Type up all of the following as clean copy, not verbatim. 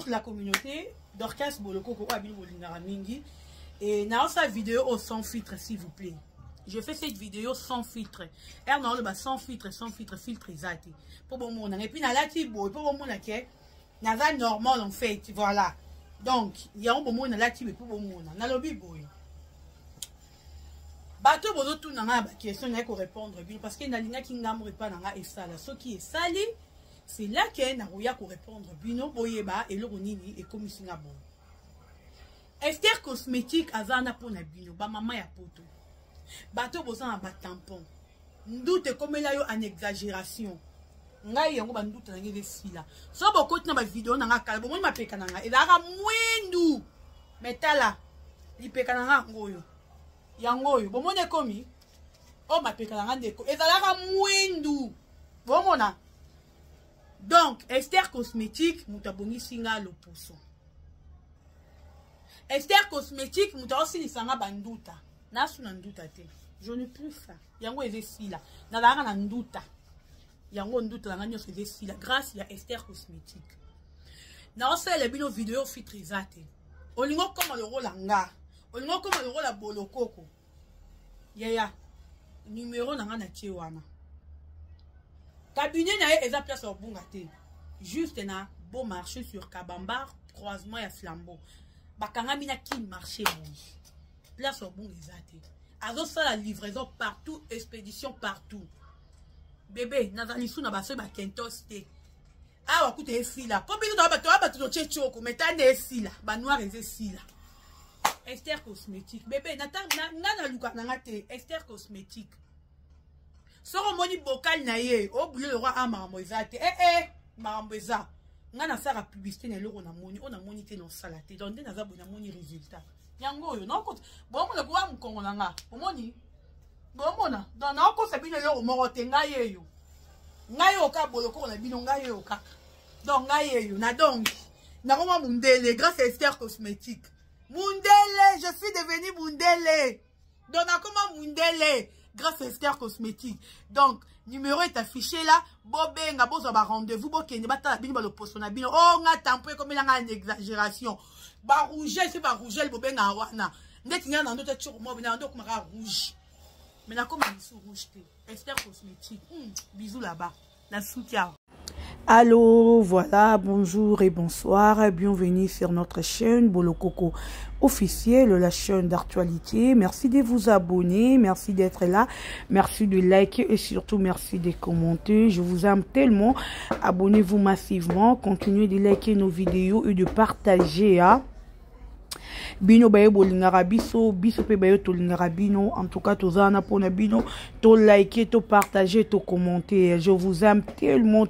toute la communauté. Dorcas Boloko Koko Abino Bolingara Mingi. Et dans sa vidéo sans filtre, s'il vous plaît. Je fais cette vidéo sans filtre. Et non, le sans filtre, filtre exact. Pour bon monde. Et puis, dans la tibo, pour bon monde, dans la normal, en fait. Voilà. Donc, il y a un bon monde dans la tibo, pour bon monde. Dans le biboy. Bateau, bozo, tout n'a pas question, il y a qu'à répondre. Parce qu'il y a une qui n'a pas et ça. Ce qui est sali, c'est là qu'il y a qu'à répondre. Bino, boyeba, et l'oronini, et comme il y a bon. Esther cosmétique, azana pour na bino, ba maman ya poto. Bateau bozo na ba tampon. Ndoute comme là yo en exagération. Ngai yango ba ndoute na ngebe sila. So boko tina ba vidéo na ngaka, bo moni mapeka na nga. Ezaka mwindu. Metala. Lipeka na nga ngoyo. Yangoyo, bo moni komi. O mapeka na nga ndeko. Ezalaka mwindu. Bo mona. Donc, Esther cosmétique, mutabongi singa lo poso. Esther cosmétique, muta aussi lisanga banduta. Nasu na nduta te. Je ne plus ça. Yango eze sila. Na danga na nduta. Yango nduta la nganyos eze sila. Grâce à Esther cosmétique. Na ose le bino vidéo fitrizate. Olingo koma le rôle nga. Olingo koma le rôle la bolokoko. Yaya. Numéro na nga na tie wana. Cabinet na ye eza place au bunga te. Juste na beau marché sur Kabambar, croisement ya Flambeau. Bakanga mina qui marché bon. Place au bunga ezate. Azo ça la livraison partout, expédition partout. Bébé, nazali sou na baso ba kentos te. Ah wa kute fila. Comme biso na ba to chechoko, metane esila, ba noir eze sila. Esther cosmétique. Bébé, na luka na ngate Esther cosmétique. Soro moni bocal na ye, o boulot le roi a maramboizate. Maramboiza. Nga na sara publicité na loko na moni, on a moni te non salate. Donc na za bona moni résultat. Yango yo, non compte. Bon mo le kwa mkongo na nga. O moni. Bon mona, dans na ko sabine le o moro te nga ye yo. Nga yo ka boloko na bino nga yo ka. Donc nga ye yo, na donc. Na koma mundele grâce à Esther cosmétique. Mundele, je suis devenu mundele. Donc na koma mundele. Grâce à Esther cosmétique. Donc, numéro est affiché là. Bobenga, bozo ba rendez-vous. Bokende, bata bino ba lo posto na bino. Oh, nga tampoué comme il y a une exagération. Ba rouge, c'est ba rouge, bobenga wana. Ndeti nga na ndoto tchoko mo bina ndoko mara rouge. Mais na comme sous rouge té. Esther cosmétique. Bisous là-bas. La soutien. Allô, voilà, bonjour et bonsoir, bienvenue sur notre chaîne Bolokoko officielle, la chaîne d'actualité. Merci de vous abonner, merci d'être là, merci de liker et surtout merci de commenter. Je vous aime tellement, abonnez-vous massivement, continuez de liker nos vidéos et de partager. Bino baye bolingara biso pe baye to lingara bino. En tout cas tozana pona bino to liker, to partager, to commenter. Je vous aime tellement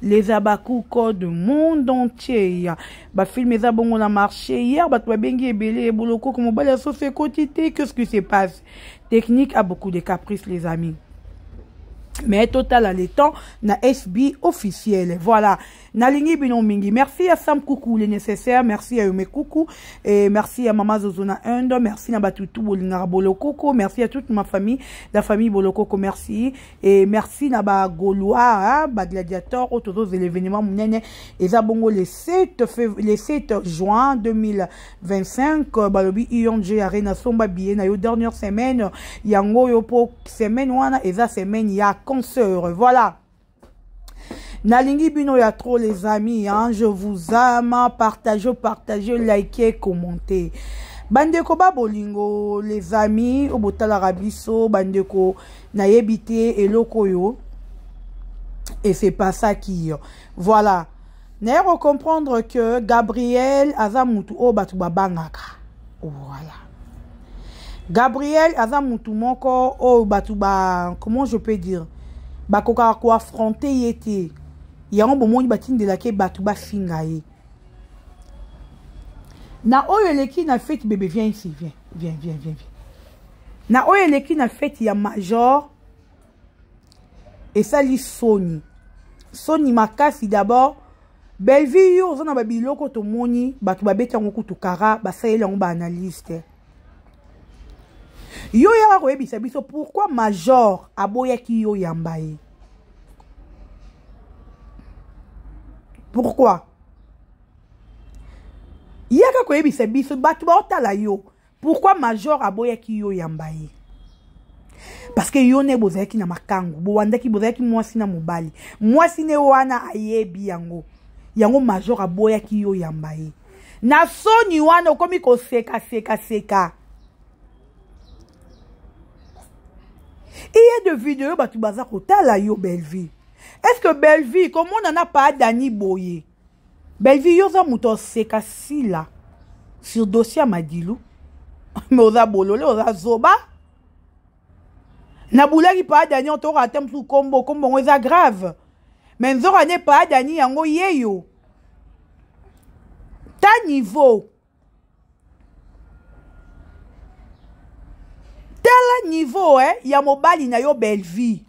les abakuko du monde entier. Ba film eza bongo na marché hier ba to bengi ebele boloko comme ba la sauce quotité. Qu'est-ce qui se passe? Technique a beaucoup de caprices les amis. Mais total à l'étang na SB officiel. Voilà. Nalingi bino mingi. Merci à Sam Coucou les nécessaires. Merci à Yome Coucou. Et merci à Mama Zozona Indo. Merci à Batutu Bolingara Bolokoko. Merci à toute ma famille. La famille Bolokoko. Merci. Et merci à ba Gaulois, ba Gladiator, autour des événements mounene. Et zabongo le 7 juin 2025. Balobi Iyonje Arena Somba Biye na yo dernière semaine. Yango yo po semaine wana. Et za semaine ya concert. Voilà. Nalingi bino ya trop les amis, hein. Je vous aime, partagez, likez, commentez. Bandeko ba bolingo les amis, obotala rabiso, bandeko na yebite eloko yo. Et c'est pas ça qui voilà. N'a comprendre que Gabriel azamutu o batu babangaka. Voilà. Gabriel azamutu moko o batu ba comment je peux dire? Bakoka ko affronter yete. Yango bomoni batine de la ke batu ba fingaye. Na oyo leki na fête bébé viens ici, viens. Na oyo leki na fête ya major et ça li Sony. Sony makasi d'abord Belleville yo zona ba biloko to moni batu ba beta ngo kutu kara ba sayela ngo ba analyste. Yo ya ko ebisa biso pourquoi major aboya ki yo yambaye. Pourquoi? koyebisa biso batu baotala yo. Pourquoi major aboyaki yo yambaye? Parce que yo ne bozaki na makangu, bowandaki bozaki mwasi na mobali. Mwasi ne wana ayebi yango. Yango major aboyaki yo yambaye. Na soni wana okomi ko seka. Il y a des vidéos batu baza kotala yo Belleville. Est-ce que Belleville, comment on n'a pas Dani Boye? Belleville yo za muto seka sila sur dossier Madilou. Mais oza bolole, oza zoba. Naboula qui pas Dani on t'aura thème sous combo oza grave. Mais nzora n'est pas Dani yango yeyo. Ta niveau. Tel niveau ya mobali na yo Belleville.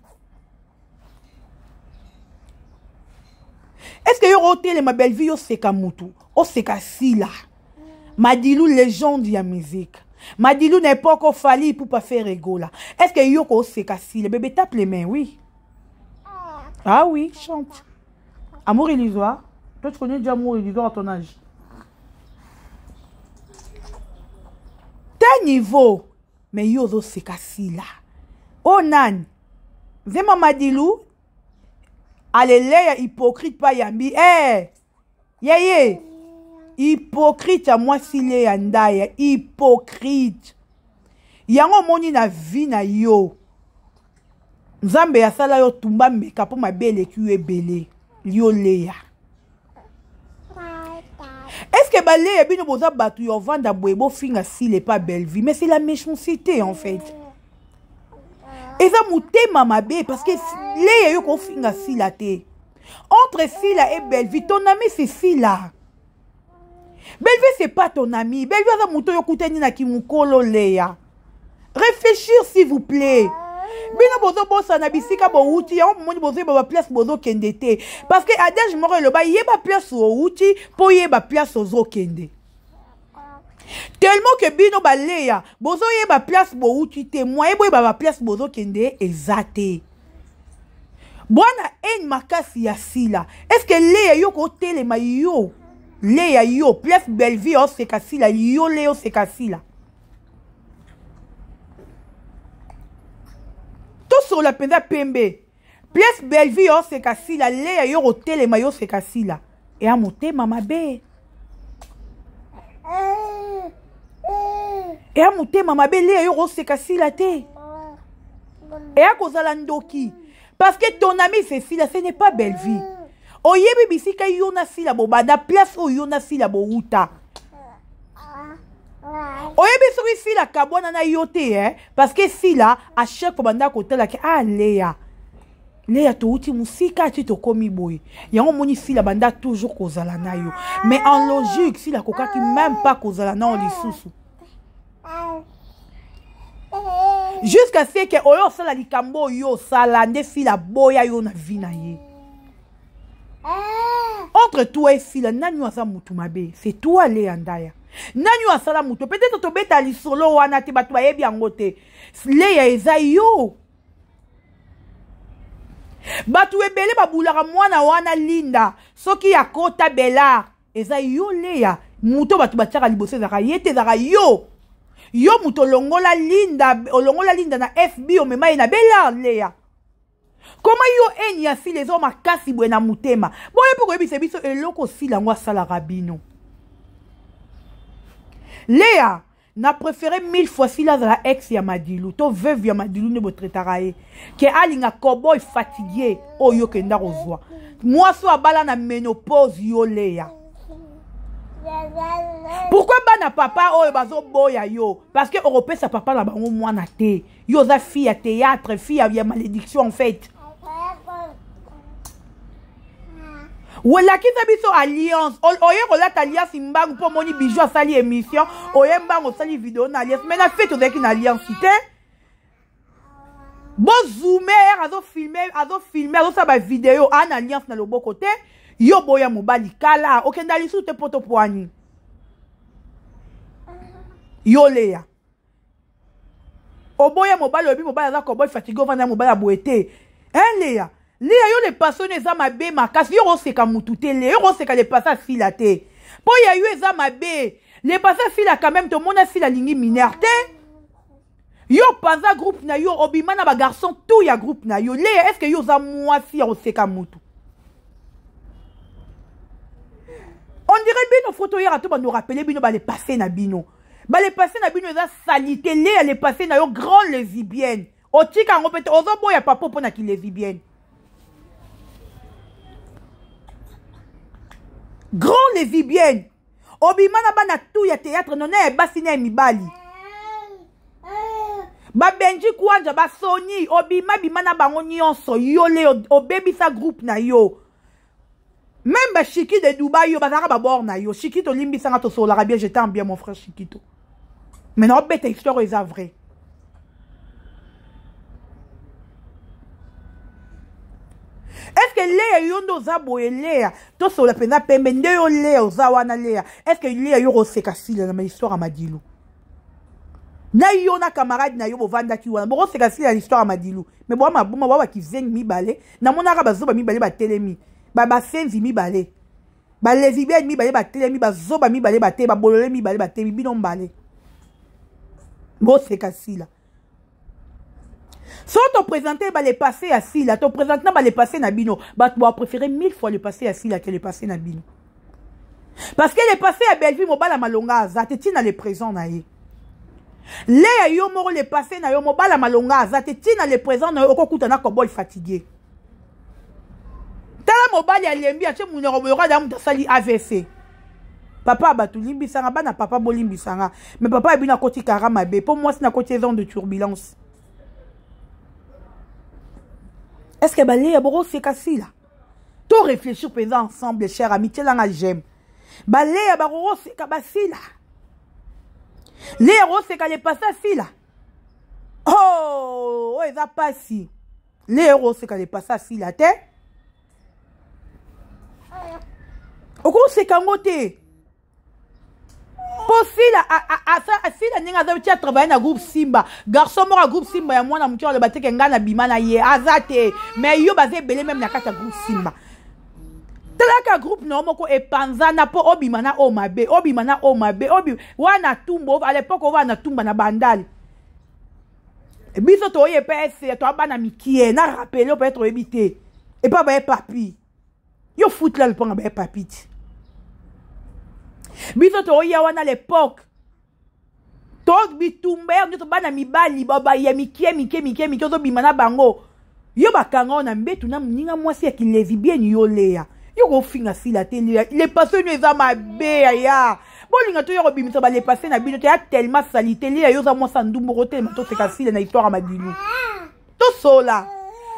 Est-ce que yo hôtel ma Belleville yo seka mutu? O seka sila. Madilou légende ya musique. Madilou n'est pas encore fallu pour pas faire rigola. Est-ce que yo ko seka sila? Bébé tape les mains, oui. Ah oui, chante. Amour illusoire. Toi tu connais déjà amour illusoire à ton âge. Tel niveau. Mais yo zo seka sila. Oh nan. Zema Madilou. Alléluia, hypocrite pas yambi. Yeye. Hypocrite à moi s'il est andaya. Hypocrite. Yango moni na vie na yo. Nzambe ya sala yo tumba meka po mabele ki yo belé. Yo leya. Est-ce que balé bino boza batu yo vanda boebo finga s'il est pas Belleville, mais c'est la méchanceté en fait. Et ça moutema mabe parce que les yo ko finga sila te. Entre Sila et Belleville, ton ami c'est Sila. Belleville c'est pas ton ami. Belleville ça mouto yo kuteni na kimukolo leya. Réfléchir s'il vous plaît. Bino bozo bossa na bisika bo uti ya moni bozo ba place bozo kendete parce que adage moro le ba yeba place o uti po yeba place ozo kende. Tellement que bino baleya bozo yeba place bo uti te moi ebo yeba place bozo kende ezate. Bwana en makasi ya sila. Est-ce que leya yo ko telema yo? Leya yo place Belleville o seka sila yo leo seka sila. Tout sur la penda pembe. Place Belleville o seka sila leya yo ko telema yo seka sila. Et à monter mama be. Et à monter mama be leya yo ko seka sila te. Et à kozala ndoki. Parce que ton ami c'est Sila, ce n'est pas Belleville. Oyebi bisika yona Sila bobada place o yona Sila bo uta. Oyebi soki Sila kabwana na yote parce que Sila à chaque fois banda kotela ke Léa. Léa to uti musika ti to komi boy. Yango moni Sila banda toujours kozala na yo. Mais en logique Sila kokaki même pas kozala na on lisusu. Jusqu'à ce que oyo sala likambo yo sala nde Sila boya yo na vie na ye. Entre toi et Sila nani wa sa mutu mabe, c'est toi Léa Ndaya. Nani wa sala mutu, peut-être to beta li solo wana te batu bayebi yango te. Léa eza yo. Batu ebele babulaka mwana wana linda, soki ya kota bela, eza yo Léa. Mutu batu batiaka liboso ezaka yete ezaka yo. Yo muto longola linda na FB o mema na bela Léa. Comment yo eni ya si les hommes makasi bwe na mutema. Boye poko yebise biso eloko Sila ngwa sala rabino. Léa na préféré 1000 fois Sila za ex ya Madilou. To veuve ya Madilou ne bo tretara ye. Ke alinga cowboy fatigué o yo kenda kozwa. Moi so abala na ménopause yo Léa. Pourquoi bana papa oyo bazo boya yo? Parce que européen sa papa la bango mwana te. Yo za fille à théâtre, fille à malédiction en fait. Wala ki biso alliance. Oye relate alliance mbangu po moni bijou a sali émission. Oye mbangu sali vidéo na alliance. Mais na fait avec une alliance cité. Bon zoomer, azo filmer, azo sa ba vidéo en alliance na le beau côté. Yo boya mobali kala okenda lisu te poto poani. Yo Léa. Oboya mobali obi mobali za koboy fatigué vanda mobali aboete. Léa. Léa yo le passionné eza mabe makasi yo oseka mutute le yo oseka le passa Sila te. Po ya yo eza mabe. Les passés fila quand même, tout le monde a fila lingi minerte. Yo paza groupe na yo, obimana ba garçon, tout ya groupe na yo. Léa, est-ce que yo za moi si on sait kamutu? On dirait bino photo hier à tout, nous rappeler bino ba les passés na bino. Ba les passés na bino za salité, Léa les passés na yo grand lesbienne. O tika ngo pete, ozo boya papa pona ki lesbienne. Grand lesbienne. Obimana ba na tout ya théâtre, non e basine mibali. Ba Benji Kwanja, ba Sony, obima bimana bango nyonso, yo le obebi sa groupe na yo. Même ba Chiki de Dubaï, yo bazara ba bor na yo. Chikito limbi sanga to solara bien, je t'aime bien mon frère Chikito. Mais non, bête histoire est vrai. Est-ce que Léa yondo zabo et Léa, to sola pena pembe ndeyo Léa ozawana Léa. Est-ce que Léa yo roseka sila na ma histoire à Madilu? Na yo na camarade na yo bovanda ki wana. Bo roseka sila l'histoire à Madilu. Mais bo ma buma wa ki zengi mi balé. Na mona ka bazoba mi balé ba telemi. Ba senzi mi balé. Ba lesbienne mi balé ba telemi ba zoba mi balé ba te ba bolole mi balé ba te bino balé. Bo seka sila. Si on te présentait les passés à Sila, ton présentement les passés na bino, bah tu vas préférer 1000 fois le passé à Sila que le passé na bino. Parce que les passés à Belleville, mo bala malonga za te tina le présent na ye. Léa yo moro le passé na yo mo bala malonga za te tina le présent na yo okokuta na kobol fatigué. Tala mo bala ya lembi a che munero boyora da muta sali AVC. Papa batu limbi sanga bana papa bolimbi sanga, mais papa ebina koti karama be. Pour moi c'est na koti zone de turbulence. Est-ce que Léa Boro c'est cassé là? Tout réfléchir présent ensemble, chers amis, tu l'as j'aime. Léa Boro c'est cassé là. Léa Boro c'est qu'elle est passée là. Oh, elle va passer. Léa Boro c'est qu'elle est passée là, t'es? Au gros c'est qu'en côté. Pour Sila ninga za utia travailler na groupe Simba. Garçon mora groupe Simba ya mwana mutio le bateke ngana bimana ye azate. Mais yo bazé belé même na kata groupe Simba. Telaka groupe no moko epanzana po obimana o mabe, obimana o mabe, obi wana tumbo à l'époque wana tumba na bandal. Biso to ye PS to abana mikie na rappeler peut-être éviter. Et pas ba papi. Yo fout là le pont ba papi. Biso to ya wana l'époque. Tok bitumbe nyoto bana mibali baba ya mikie zo bimana bango. Yo bakanga na mbetu na mninga mwasi ya kilesbienne yo Léa. Yo go finga sila te Léa. Les passés nous za mabe ya. Bolinga to yo go bimisa ba les passés na bino te ya tellement salité Léa yo za mwasa ndumbo te mato se kasila na histoire Madilu. To sola.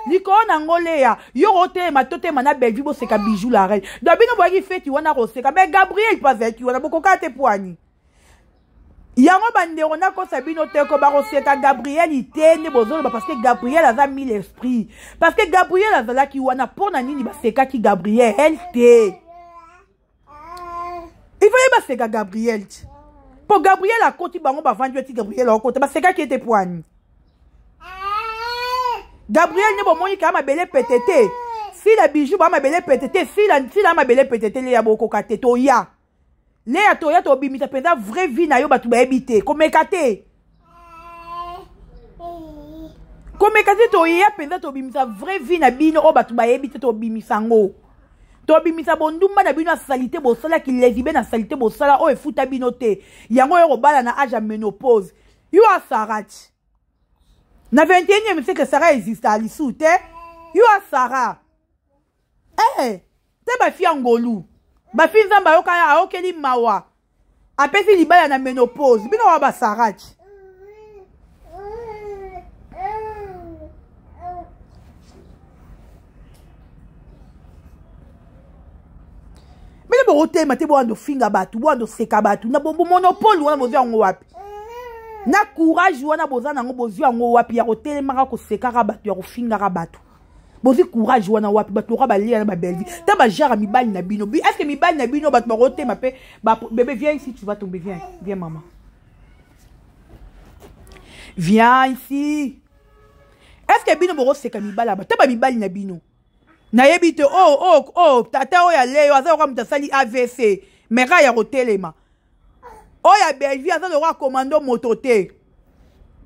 Liko na Léa yo rote matote mana Belleville bo se ka bijou la reine. Dabino boyi feti wana roseka mais Gabriel pazaki wana bokoka te poani. Yango bandero na ko sabino te ko baroseka Gabriel itene bozolo parce que Gabriel a mis l'esprit. Parce que Gabriel a zala ki wana pona nini baseka ki Gabriel elle te. Il fallait baseka Gabriel. Pour Gabriel a koti bango ba vandu ti Gabriel a koti baseka ki était poani. Gabriel ne bomoni ka ma belle petete. Si la bijou ba ma belle petete, si la ma belle petete le ya boko kate to ya. Léa toya to bimita penda vraie vie na yo batu ba ebité komekate. Komekate to ya penda to bimita vraie vie na bino o batu ba ebité to bimisa ngo. To bimisa bondumba na bino salité bo sala ki lesbienne na salité bo sala o efuta bino te. Yango yo bala na âge à ménopause. Yo a Sarah. Na 21e siècle Sarah existe à l'issue te. Yo a Sarah. Te ba fi angolou. Ba fi nzamba yo kaya aokeli mawa. Apesi libaya na ménopause. Bino wa ba Sarah. Bino bo hotel mate bo ando finga batu, bo ando seka batu. Na bo monopole wana bozi yango wapi. Na courage wana boza nango bozi yango wapi ya hotel maka ko seka ka batu ya ko finga ka batu. Bozi courage wana wapi batu ba lia na ba Belleville. Ta ba jara mibali na bino. Est-ce que mibali na bino batu ba roté ma pe bébé viens ici tu vas tomber viens maman. Viens ici. Est-ce que bino bo seka mibali ba ta ba mibali na bino. Na yebite tata o ya leo aza ko mta sali AVC. Mera ya rotelema. Oya Bellevue aza le roi commando mototé.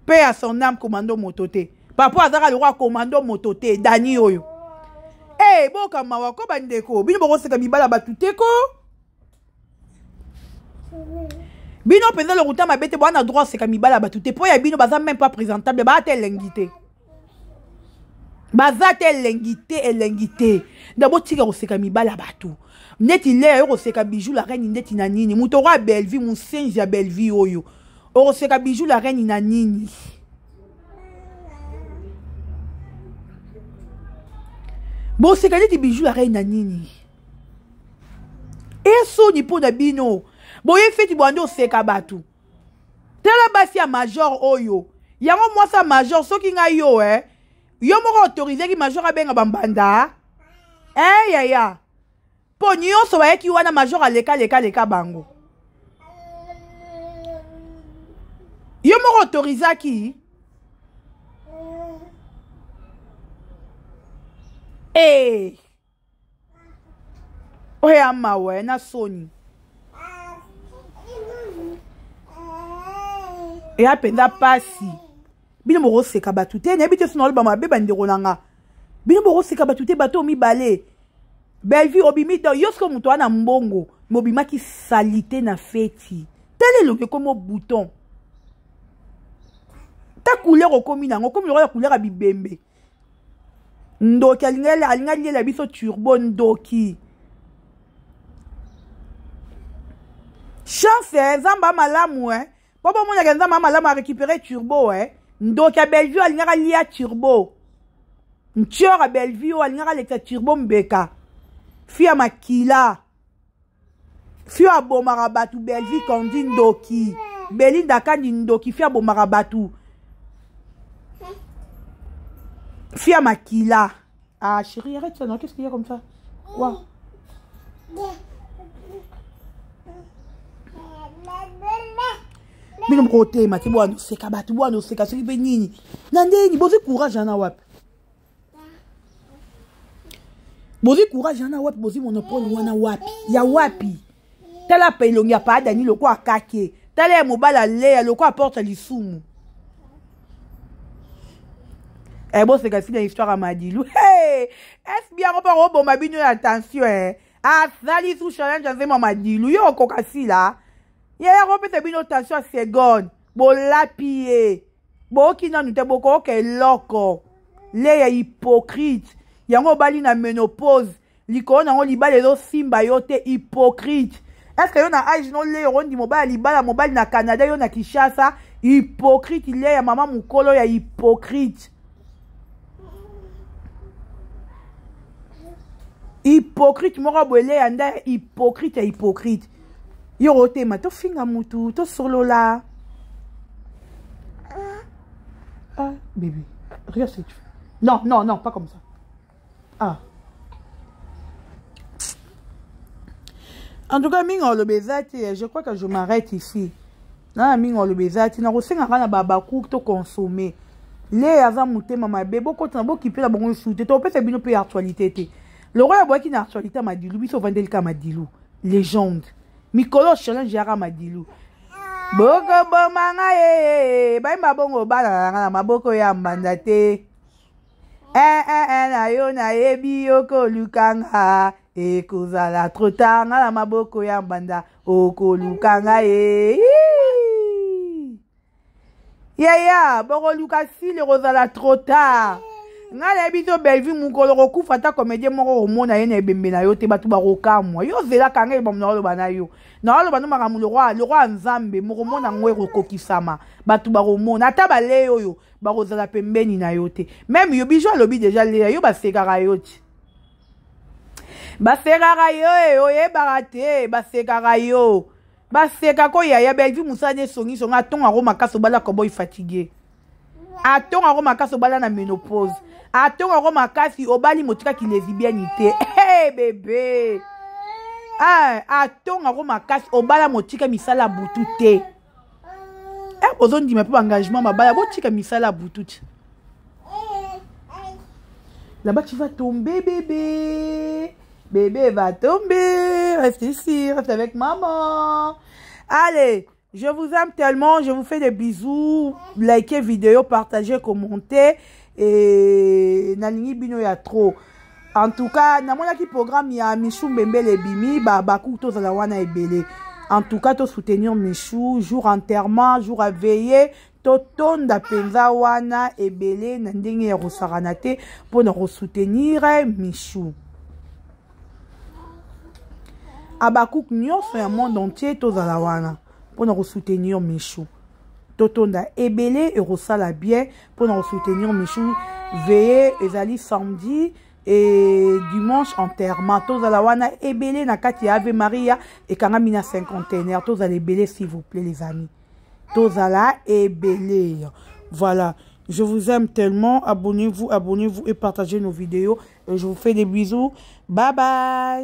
Paix à son âme commando mototé. Papa azara le roi commando mototé. Dani oyo. Eh, boka mawa ko bandeko. Bino boko seka mibala batuteko. Bino penza le routa mabete bo na droit seka mibala batute. Po ya bino baza même pas présentable. Ba te lengité. Baza te lengité. D'abord tika ko seka mibala batu. Neti le yo ko seka bijou la reine neti na nini. Muto roi Bellevue mon singe ya Bellevue oyo. O seka bijou la reine na nini. Bon, c'est quand tu bijou la reine na nini. Et so ni po na bino. Bon, y fait ti bondo seka batu. Tela basi ya major oyo. Yango moi sa major so ki nga yo Yo mo autorisé ki major abenga bambanda. Ya. Po nyonso ba ki wana major aleka bango. Yo mo autorisé ki Oya mawe na Sony. E apenda pasi. Bino mo seka batute na bito sino ba mabe bandeko nanga. Bino mo seka batute bato mi balé. Bellevue obimi to yosko muto na mbongo, mobima ki salité na feti. Tele lo comme bouton. Ta couleur okomi nango comme le couleur a bibembe. Ndoki alinga la biso turbo ndoki. Chance zamba malamu Papa mona genza mama malamu a récupérer turbo Ndoki a Bellevue alinga lia turbo. Ntior a Bellevue alinga lekta turbo mbeka. Fia makila. Fia bomarabatu Bellevue kondi ndoki. Belinda kandi ndoki fia bomarabatu. Fia makila. Ah chérie, arrête ça, non, qu'est-ce qu'il y a comme ça? Wow. Bino mkote mati bwana seka batu bwana seka soki pe nini. Nandeni bozi courage na wapi. Bozi courage na wapi, bozi monopole wana wapi. Ya wapi. Tala pe longia pa dani loko akake. Tala mobala le loko apporte lisumu. Bon, c'est que c'est l'histoire à Madilou. Hey! Est-ce bien qu'on peut rebondir bino attention Ah, ça li sous challenge avec Madilou. Yo kokasi là. Y'a repete bino attention seconde. Bon la pie. Bon qui n'a nous te boko ke loko. Le ya hypocrite. Yango bali na ménopause. Liko na on libala les simba yote hypocrite. Est-ce que yon a âge non le yon di mobile libala mobile na Canada yon na Kinshasa hypocrite il ya maman mukolo ya hypocrite. Hypocrite, mora boele anda hypocrite et hypocrite. Yorote ma to finga mutu, to solo là. Ah, bébé, regarde ce que tu fais. Non, pas comme ça. Ah. En tout cas, mingo le bezati, je crois que je m'arrête ici. Non, mingo le bezati, na rosenga kana babaku to consommer. Les aza mutema mabe, boko tana ki pe la bongo soute, to pe se bino pe actualité te. Le roi bois qui n'a actualité Madilou, biso vandelka Madilou, légende. Mikolo challenge yara Madilou. Boko bomanga ba mabongo bana na maboko ya mbandate. Na yo na yebi yoko lukanga kozala trota na maboko ya mbanda oko lukanga Ya boko lukasi le rozala trota. Ngala bito Bellevue mukolo kokufa ta comédien moko omona yene ebembe na yo te batu ba rokamwa yo zela kanga ba mnalo bana yo na lo bana makamu le roi nzambe moko mona ngwe kokisama batu ba romona ata ba le yo ba rozala pembeni na yo te même yo bijo alobi déjà le yo ba sekara yo ti ba sekara yo ye barate ba sekara yo ba seka ko ya Bellevue musane songi songa tonga roma kaso bala ko boy fatigué atonga roma kaso bala na ménopause atonga roma kasi obali motika ki lesbianité bébé atonga roma kasi obala motika misala butu te besoin de me engagement mabala botika misala butu te là-bas tu vas tomber bébé va tomber reste ici reste avec maman allez Je vous aime tellement. Je vous fais des bisous. Likez vidéo, partagez, commentez. Et nalingi bino ya trop. En tout cas, namona ki programme ya Michou Mbembele Bimi, bakou tozala wana ebele. En tout cas, to soutenir Michou, jour enterrement, jour à veiller, to tonda penza wana ebele na ndenge ya rosarana te pour nous soutenir Michou. Abakouk nyonso ya monde entier tozala wana pour nous soutenir Michou. Totonda ebele et rosala bien pour nous soutenir Michou. Veillez ezali samedi et dimanche enterrement. Tozala wana ebele na kati ya Ave Maria et kanga mina cinquantenaire. Tozala ebele s'il vous plaît les amis. Tozala ebele. Voilà. Je vous aime tellement. Abonnez-vous et partagez nos vidéos. Et je vous fais des bisous. Bye bye.